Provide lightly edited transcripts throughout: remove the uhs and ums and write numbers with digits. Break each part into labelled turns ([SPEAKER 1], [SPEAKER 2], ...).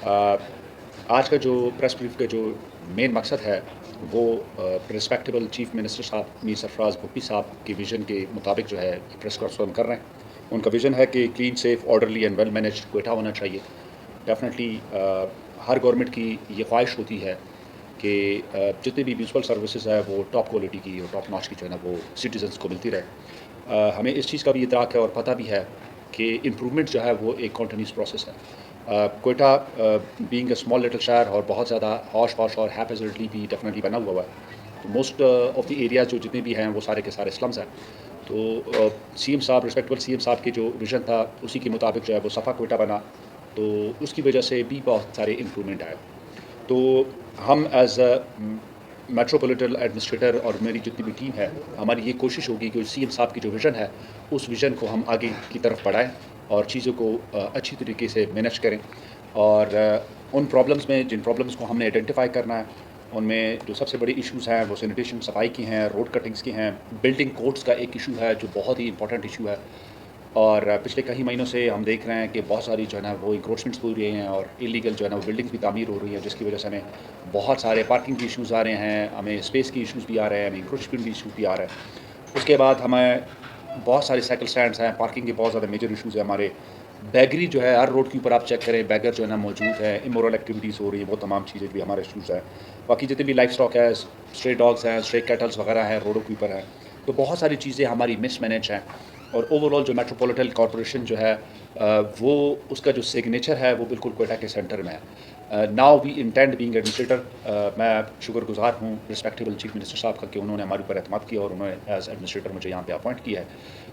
[SPEAKER 1] आज का जो प्रेस ब्रीफ का जो मेन मकसद है वो रिस्पेक्टेबल चीफ मिनिस्टर साहब मीर सरफराज भुट्टी साहब के विज़न के मुताबिक जो है प्रेस कॉन्फ्रेंस कर रहे हैं। उनका विज़न है कि clean, safe, orderly and well manage Quetta होना चाहिए। डेफिनेटली हर गवर्नमेंट की ये ख्वाहिश होती है कि जितनी भी म्यूनसिपल सर्विसेज है वो टॉप क्वालिटी की और टॉप नॉच की जो है ना वो सिटीजन्स को मिलती रहे। हमें इस चीज़ का भी इतराक है और पता भी है कि इम्प्रूवमेंट जो है वो एक कॉन्टीन्यूस प्रोसेस है। Quetta being a small little शहर और बहुत ज़्यादा हॉश पॉश और हैपेजल्टी भी डेफिनेटली बना हुआ है। तो मोस्ट ऑफ द एरिया जो जितने भी हैं वो सारे के सारे स्लम्स हैं। तो सीएम साहब, रिस्पेक्टेबल सीएम साहब के जो विज़न था उसी के मुताबिक जो है वो सफ़ा कोयटा बना, तो उसकी वजह से भी बहुत सारे इम्प्रूवमेंट आए। तो हम एज अ मेट्रोपॉलिटन एडमिनिस्ट्रेटर और मेरी जितनी भी टीम है, हमारी ये कोशिश होगी कि सीएम साहब की जो विज़न है उस विज़न को हम आगे की तरफ बढ़ाएं और चीज़ों को अच्छी तरीके से मैनेज करें। और उन प्रॉब्लम्स में जिन प्रॉब्लम्स को हमने आइडेंटिफाई करना है, उनमें जो सबसे बड़ी इश्यूज़ हैं वो सैनिटेशन, सफाई की हैं, रोड कटिंग्स की हैं, बिल्डिंग कोड्स का एक इशू है जो बहुत ही इंपॉर्टेंट इशू है। और पिछले कई महीनों से हम देख रहे हैं कि बहुत सारी जो है ना वो इंक्रोचमेंट्स हो रही हैं और इलीगल जो है ना वो बिल्डिंग्स भी तामीर हो रही हैं, जिसकी वजह से हमें बहुत सारे पार्किंग के इश्यूज़ आ रहे हैं, हमें स्पेस के इश्यूज़ भी आ रहे हैं, हमें इंक्रोचमेंट भी इशू भी आ रहा है। उसके बाद हमें बहुत सारे साइकिल स्टैंड्स हैं, पार्किंग के बहुत ज़्यादा मेजर इशूज़ हैं हमारे। बैगरी जो है हर रोड के ऊपर आप चेक करें, बैगर जो है ना मौजूद है, इमोरल एक्टिविटीज़ हो रही है, वो तमाम चीज़ें भी हमारे इशूज़ हैं। बाकी जितने भी लाइफ स्टॉक है, स्ट्रे डॉग्स हैं, स्ट्रे कैटल्स वगैरह हैं, रोडों के ऊपर हैं। तो बहुत सारी चीज़ें हमारी मिस मैनेज हैं। और ओवरऑल जो मेट्रोपॉलिटन कॉरपोरेशन जो है वो उसका जो सिग्नेचर है वो बिल्कुल कोयटा के सेंटर में है। Now we intend being administrator, मैं शुक्रगुजार हूँ रिस्पेक्टेबल चीफ मिनिस्टर साहब का कि उन्होंने हमारे ऊपर एतमाद किया और उन्होंने एज एडमिनिस्ट्रेटर मुझे यहाँ पे अपॉइंट किया है।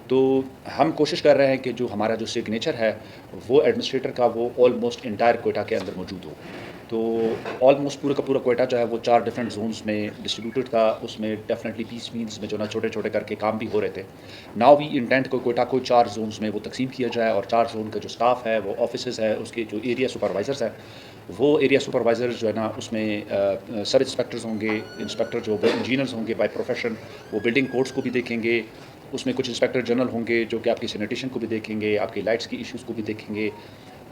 [SPEAKER 1] तो हम कोशिश कर रहे हैं कि जो हमारा जो सिग्नेचर है वो एडमिनिस्ट्रेटर का वो ऑलमोस्ट इंटायर कोयटा के अंदर मौजूद हो। तो ऑलमोस्ट पूरा का पूरा कोयटा जो है वो 4 डिफरेंट जोन्स में डिस्ट्रीब्यूटेड था। उसमें डेफिनेटली 20 मील्स में जो ना छोटे छोटे करके काम भी हो रहे थे। नाउ वी इंटेंट को कोयटा को 4 जोन्स में वो तकसीम किया जाए और 4 जोन का जो स्टाफ है वो ऑफिसर्स है, उसके जो एरिया सुपरवाइजर्स हैं वो एरिया सुपरवाइजर जो है ना उसमें सब इंस्पेक्टर्स होंगे, इंस्पेक्टर जो वो इंजीनियर्स होंगे बाय प्रोफेशन, वो बिल्डिंग कोड्स को भी देखेंगे। उसमें कुछ इंस्पेक्टर जनरल होंगे जो कि आपकी सैनिटेशन को भी देखेंगे, आपकी लाइट्स की इश्यूज़ को भी देखेंगे,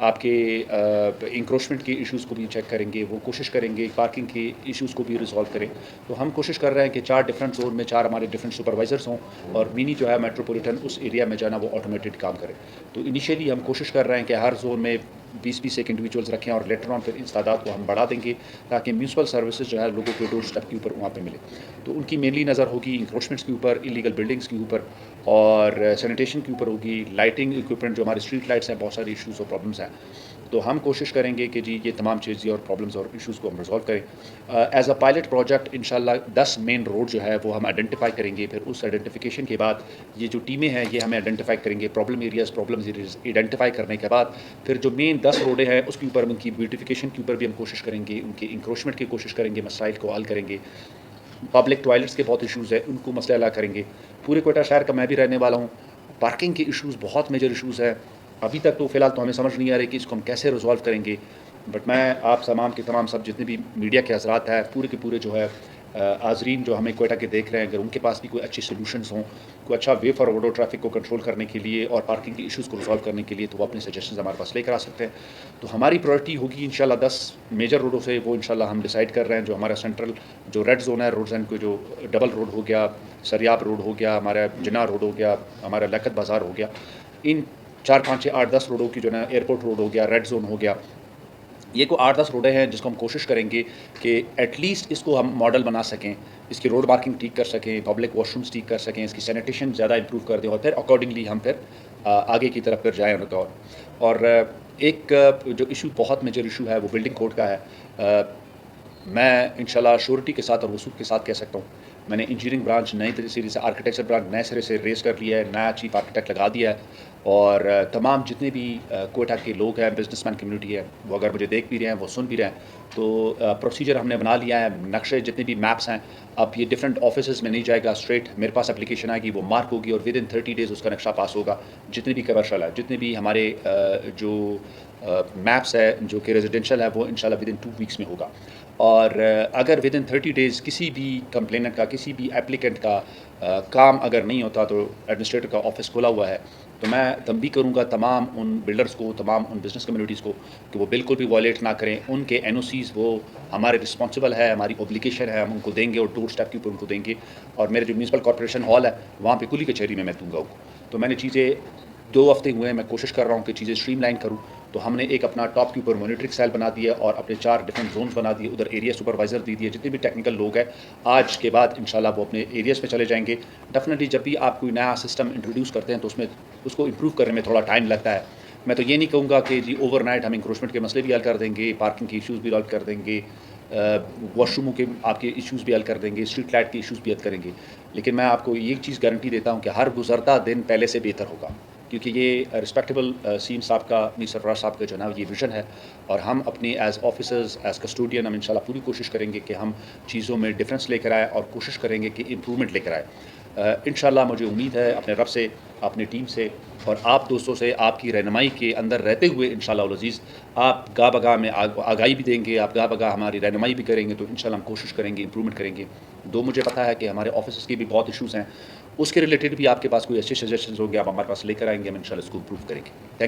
[SPEAKER 1] आपके इंक्रोचमेंट के इश्यूज़ को भी चेक करेंगे। वो कोशिश करेंगे पार्किंग के इश्यूज़ को भी रिजॉल्व करें। तो हम कोशिश कर रहे हैं कि 4 डिफरेंट जोन में 4 हमारे डिफरेंट सुपरवाइजर्स हों और मिनी जो है मेट्रोपॉलिटन उस एरिया में जाना वो ऑटोमेटेड काम करे। तो इनिशियली हम कोशिश कर रहे हैं कि हर जोन में 20-20 एक इंडिविजुअल्स रखें और लेटर ऑन फिर इस तादाद को हम बढ़ा देंगे ताकि म्यूनसिपल सर्विसेज जो है लोगों के डोर स्टेप के ऊपर वहाँ पे मिले। तो उनकी मेनली नज़र होगी इंक्रोचमेंट्स के ऊपर, इलीगल बिल्डिंग्स के ऊपर और सैनिटेशन के ऊपर होगी, लाइटिंग इक्विपमेंट जो हमारे स्ट्रीट लाइट्स हैं, बहुत सारी इश्यूज़ और प्रॉब्लम्स हैं। तो हम कोशिश करेंगे कि जी ये तमाम चीज़ें और प्रॉब्लम्स और इश्यूज़ को हम रिजॉल्व करें। एज अ पायलट प्रोजेक्ट इंशाल्लाह 10 मेन रोड जो है वो हम आइडेंटिफाई करेंगे। फिर उस आइडेंटिफिकेशन के बाद ये जो टीमें हैं ये हमें आइडेंटिफाई करेंगे, प्रॉब्लम एरियाज़ आइडेंटिफाई करने के बाद फिर जो मेन 10 रोडें हैं उसके ऊपर उनकी ब्यूटिफिकेशन के ऊपर भी हम कोशिश करेंगे, उनके इंक्रोचमेंट की कोशिश करेंगे, मसाइल को हल करेंगे। पब्लिक टॉयलेट्स के बहुत इश्यूज़ हैं, उनको मसले हल करेंगे। पूरे कोयटा शहर का मैं भी रहने वाला हूँ। पार्किंग के इश्यूज़ बहुत मेजर इश्यूज़ हैं। अभी तक तो फ़िलहाल तो हमें समझ नहीं आ रही कि इसको हम कैसे रिज़ॉल्व करेंगे। बट मैं आप तमाम के तमाम सब जितने भी मीडिया के हज़रात हैं पूरे के पूरे जो है आज़रीन जो हमें कोयटा के देख रहे हैं, अगर उनके पास भी कोई अच्छी सॉल्यूशंस हों, कोई अच्छा वे फॉरवर्ड हो ट्रैफिक को कंट्रोल करने के लिए और पार्किंग के इश्यूज़ को रिज़ॉल्व करने के लिए, तो वो अपने सजेशंस हमारे पास लेकर आ सकते हैं। तो हमारी प्रायोरिटी होगी इंशाल्लाह 10 मेजर रोडों से, वो इंशाल्लाह हम डिसाइड कर रहे हैं। जो हमारा सेंट्रल जो रेड जोन है, रोड जोन को जो डबल रोड हो गया, सरियाब रोड हो गया, हमारा जिना रोड हो गया, हमारा लखत बाज़ार हो गया, इन 4, 5, 6, 8, 10 रोडों की जो है एयरपोर्ट रोड हो गया, रेड जोन हो गया, ये को 8-10 रोडें हैं जिसको हम कोशिश करेंगे कि एटलीस्ट इसको हम मॉडल बना सकें, इसकी रोड मार्किंग ठीक कर सकें, पब्लिक वॉशरूम्स ठीक कर सकें, इसकी सैनिटेशन ज़्यादा इंप्रूव कर दें और फिर अकॉर्डिंगली हम फिर आगे की तरफ फिर जाएँ उनका। और एक जो इशू बहुत मेजर इशू है वो बिल्डिंग कोड का है। मैं इंशाल्लाह श्योरिटी के साथ और वसूख के साथ कह सकता हूँ, मैंने इंजीनियरिंग ब्रांच नई सिरे से, आर्किटेक्चर ब्रांच नए सिरे से रेस कर लिया है, नया चीफ आर्किटेक्ट लगा दिया है। और तमाम जितने भी कोयटा के लोग हैं, बिजनेसमैन कम्युनिटी है, वो अगर मुझे देख भी रहे हैं, वो सुन भी रहे हैं, तो प्रोसीजर हमने बना लिया है। नक्शे जितने भी मैप्स हैं, अब ये डिफरेंट ऑफिसेज में नहीं जाएगा, स्ट्रेट मेरे पास एप्लीकेशन आएगी, वो मार्क होगी और विद इन 30 डेज़ उसका नक्शा पास होगा। जितने भी कमर्शियल है, जितने भी हमारे जो मैप्स है जो कि रेजिडेंशियल है, वो इंशाल्लाह विद इन 2 वीक्स में होगा। और अगर विद इन 30 डेज़ किसी भी कंप्लेनेंट का, किसी भी एप्लीकेंट का काम अगर नहीं होता, तो एडमिनिस्ट्रेटर का ऑफिस खुला हुआ है, تو میں تنبیہ کروں گا تمام ان بلڈرز کو, تمام ان بزنس کمیونٹیز کو کہ وہ بالکل بھی وائلیٹ نہ کریں. ان کے NOCs وہ ہمارے رسپانسبل ہے, ہماری اوبلیگیشن ہے, ہم ان کو دیں گے اور ڈور اسٹیپ کے اوپر ان کو دیں گے. اور میرے جو میونسپل کارپوریشن ہال ہے وہاں پہ کلی کچہری میں دوں گا ان کو. تو میں نے چیزیں 2 ہفتے ہوئے ہیں, میں کوشش کر رہا ہوں کہ چیزیں اسٹریم لائن کروں. تو ہم نے ایک اپنا ٹاپ کے اوپر مانیٹرنگ سیل بنا دیا اور اپنے 4 ڈفرنٹ زونز بنا دیے, ادھر ایریا سپروائزر دے دیے. جتنے بھی ٹیکنیکل لوگ ہیں آج کے بعد انشاءاللہ وہ اپنے ایریاز پہ چلے جائیں گے. ڈیفینیٹلی جب بھی آپ کوئی نیا سسٹم انٹروڈیوس کرتے ہیں تو اس کو امپروو کرنے میں تھوڑا ٹائم لگتا ہے. میں تو یہ نہیں کہوں گا کہ جی اوور نائٹ ہم انکروچمنٹ کے مسئلے بھی حل کر دیں گے, پارکنگ کے ایشوز بھی حل کر دیں گے, واش روموں کے آپ کے ایشوز بھی حل کر دیں گے, اسٹریٹ لائٹ کے ایشوز بھی حل کریں گے. لیکن میں آپ کو یہ چیز گارنٹی دیتا ہوں کہ ہر گزرتا دن پہلے سے بہتر ہوگا, کیونکہ یہ رسپیکٹیبل سیم صاحب کا, میر سرفراز صاحب کا جو ہے نا یہ ویژن ہے. اور ہم اپنی ایز آفیسرز, ایز کسٹوڈین ہم انشاءاللہ پوری کوشش کریں گے کہ ہم چیزوں میں ڈفرینس لے کر آئے اور کوشش کریں گے کہ امپرومنٹ لے کر آئے. انشاءاللہ مجھے امید ہے اپنے رب سے, اپنی ٹیم سے اور آپ دوستوں سے, آپ کی رہنمائی کے اندر رہتے ہوئے انشاءاللہ العزیز آپ گاہ بگاہ میں آگاہی بھی دیں گے, آپ گاہ بگاہ ہماری رہنمائی بھی کریں گے. تو انشاءاللہ ہم کوشش کریں گے, امپرومنٹ کریں گے. مجھے پتہ ہے کہ ہمارے آفیسز کے بھی بہت ایشوز ہیں, اس کے ریلیٹڈ بھی آپ کے پاس کوئی اچھے سجیشنز ہوں گے آپ ہمارے پاس لے کر آئیں گے, ہم انشاءاللہ اس کو امپروو کریں گے.